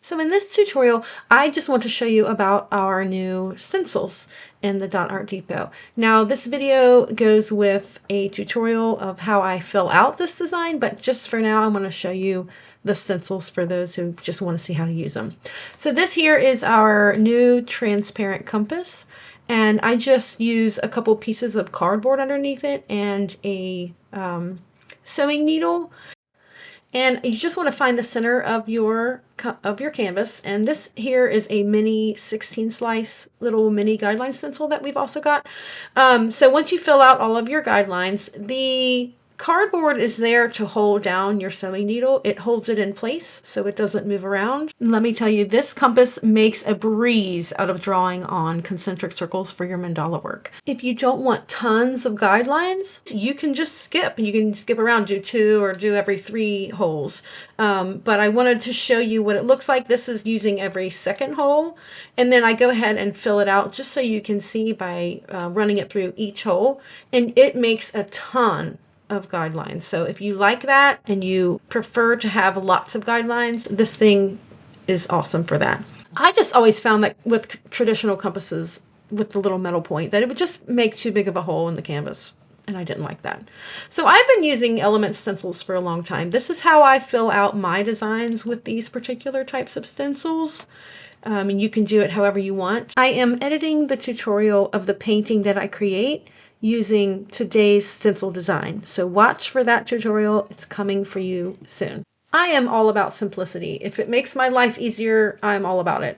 So in this tutorial, I just want to show you about our new stencils in the Dot Art Depot. Now this video goes with a tutorial of how I fill out this design, but just for now I'm going to show you the stencils for those who just want to see how to use them. So this here is our new transparent compass, and I just use a couple pieces of cardboard underneath it and a sewing needle. And you just want to find the center of your canvas. And this here is a mini 16 slice little mini guideline stencil that we've also got. So once you fill out all of your guidelines, the cardboard is there to hold down your sewing needle. It holds it in place so it doesn't move around. Let me tell you, this compass makes a breeze out of drawing on concentric circles for your mandala work. If you don't want tons of guidelines, you can just skip. You can skip around, do 2 or do every 3 holes. But I wanted to show you what it looks like. This is using every second hole, and then I go ahead and fill it out just so you can see by running it through each hole, and it makes a ton of guidelines. So if you like that and you prefer to have lots of guidelines, this thing is awesome for that. I just always found that with traditional compasses with the little metal point that it would just make too big of a hole in the canvas, and I didn't like that. So I've been using element stencils for a long time. This is how I fill out my designs with these particular types of stencils. And you can do it however you want. I am editing the tutorial of the painting that I create using today's stencil design. So watch for that tutorial. It's coming for you soon. I am all about simplicity. If it makes my life easier, I'm all about it.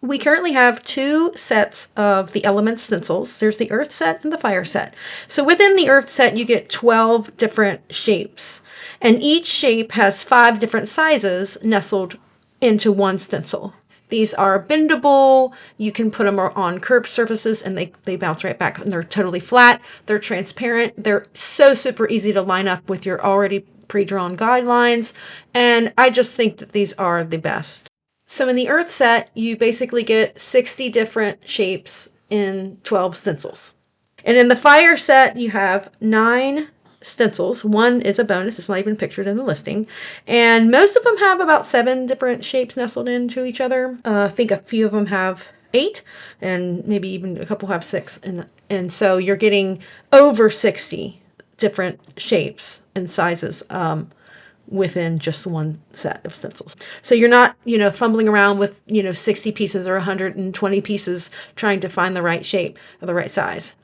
We currently have 2 sets of the element stencils. There's the earth set and the fire set. So within the earth set, you get 12 different shapes, and each shape has 5 different sizes nestled into one stencil. These are bendable. You can put them on curved surfaces and they bounce right back, and they're totally flat. They're transparent. They're so super easy to line up with your already pre-drawn guidelines, and I just think that these are the best. So in the earth set, you basically get 60 different shapes in 12 stencils. And in the fire set, you have 9 stencils. 1 is a bonus. It's not even pictured in the listing. And most of them have about 7 different shapes nestled into each other. I think a few of them have 8, and maybe even a couple have 6. And so you're getting over 60 different shapes and sizes within just one set of stencils. So you're not, fumbling around with, 60 pieces or 120 pieces trying to find the right shape or the right size.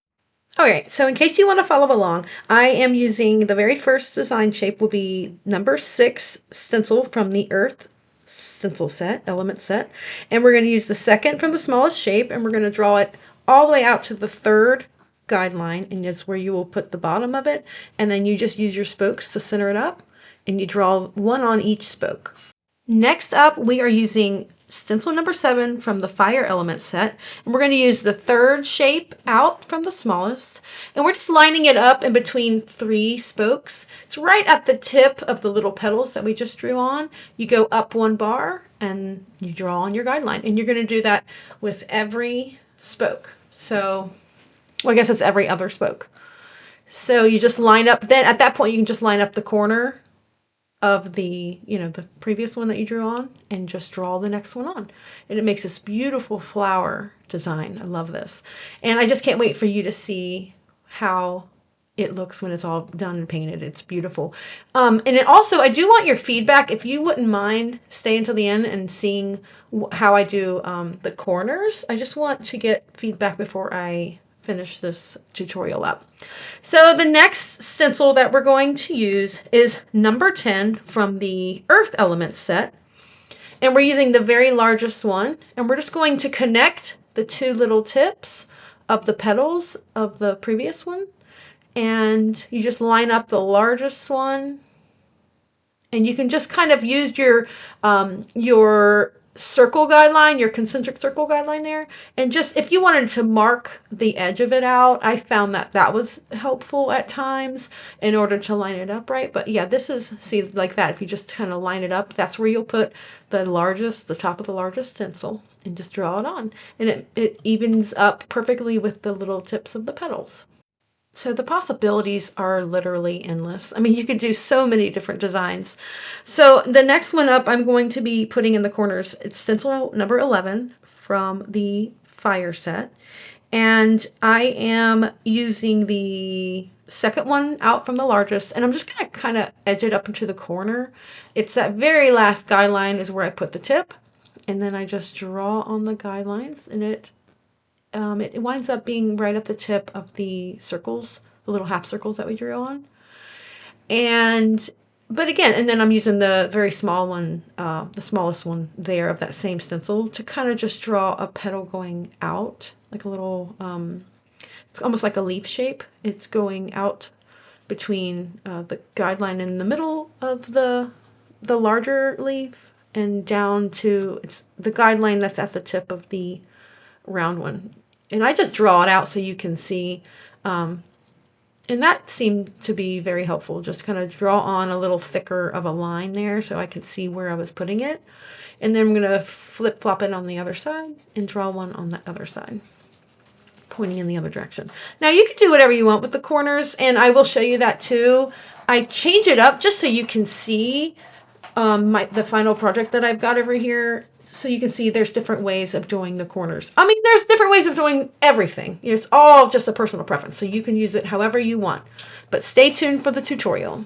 Okay, so in case you want to follow along, I am using the very first design shape will be number 6 stencil from the earth stencil set, element set. And we're going to use the second from the smallest shape, and we're going to draw it all the way out to the 3rd guideline, and that's where you will put the bottom of it. And then you just use your spokes to center it up, and you draw 1 on each spoke. Next up, we are using stencil number 7 from the fire element set, and we're going to use the 3rd shape out from the smallest, and we're just lining it up in between 3 spokes. It's right at the tip of the little petals that we just drew on. You go up 1 bar and you draw on your guideline, and you're going to do that with every spoke. So, well, I guess it's every other spoke. So you just line up, then at that point you can just line up the corner of the previous one that you drew on and just draw the next one on. And it makes this beautiful flower design. I love this. And I just can't wait for you to see how it looks when it's all done and painted. It's beautiful. And it also, I do want your feedback. If you wouldn't mind staying till the end and seeing how I do the corners. I just want to get feedback before I finish this tutorial up. So the next stencil that we're going to use is number 10 from the earth element set, and we're using the very largest one, and we're just going to connect the 2 little tips of the petals of the previous one, and you just line up the largest one, and you can just kind of use your circle guideline, your concentric circle guideline there, and just if you wanted to mark the edge of it out, I found that was helpful at times in order to line it up right. But yeah, this is, see, like that, if you just kind of line it up, that's where you'll put the top of the largest stencil and just draw it on, and it evens up perfectly with the little tips of the petals. So the possibilities are literally endless. I mean, you could do so many different designs. So the next one up, I'm going to be putting in the corners. It's stencil number 11 from the Fire set. And I am using the second one out from the largest, and I'm just going to kind of edge it up into the corner. It's that very last guideline is where I put the tip, and then I just draw on the guidelines, and it winds up being right at the tip of the circles, the little half circles that we drew on. And but again, and then I'm using the very small one, the smallest one there of that same stencil to kind of just draw a petal going out, like a little, it's almost like a leaf shape. It's going out between the guideline in the middle of the larger leaf and down to it's the guideline that's at the tip of the round one. And I just draw it out so you can see. And that seemed to be very helpful. Just kind of draw on a little thicker of a line there so I could see where I was putting it. And then I'm going to flip flop it on the other side and draw one on the other side, pointing in the other direction. Now you can do whatever you want with the corners, and I will show you that too. I change it up just so you can see the final project that I've got over here. So you can see there's different ways of doing the corners. I mean, there's different ways of doing everything. It's all just a personal preference, so you can use it however you want. But stay tuned for the tutorial.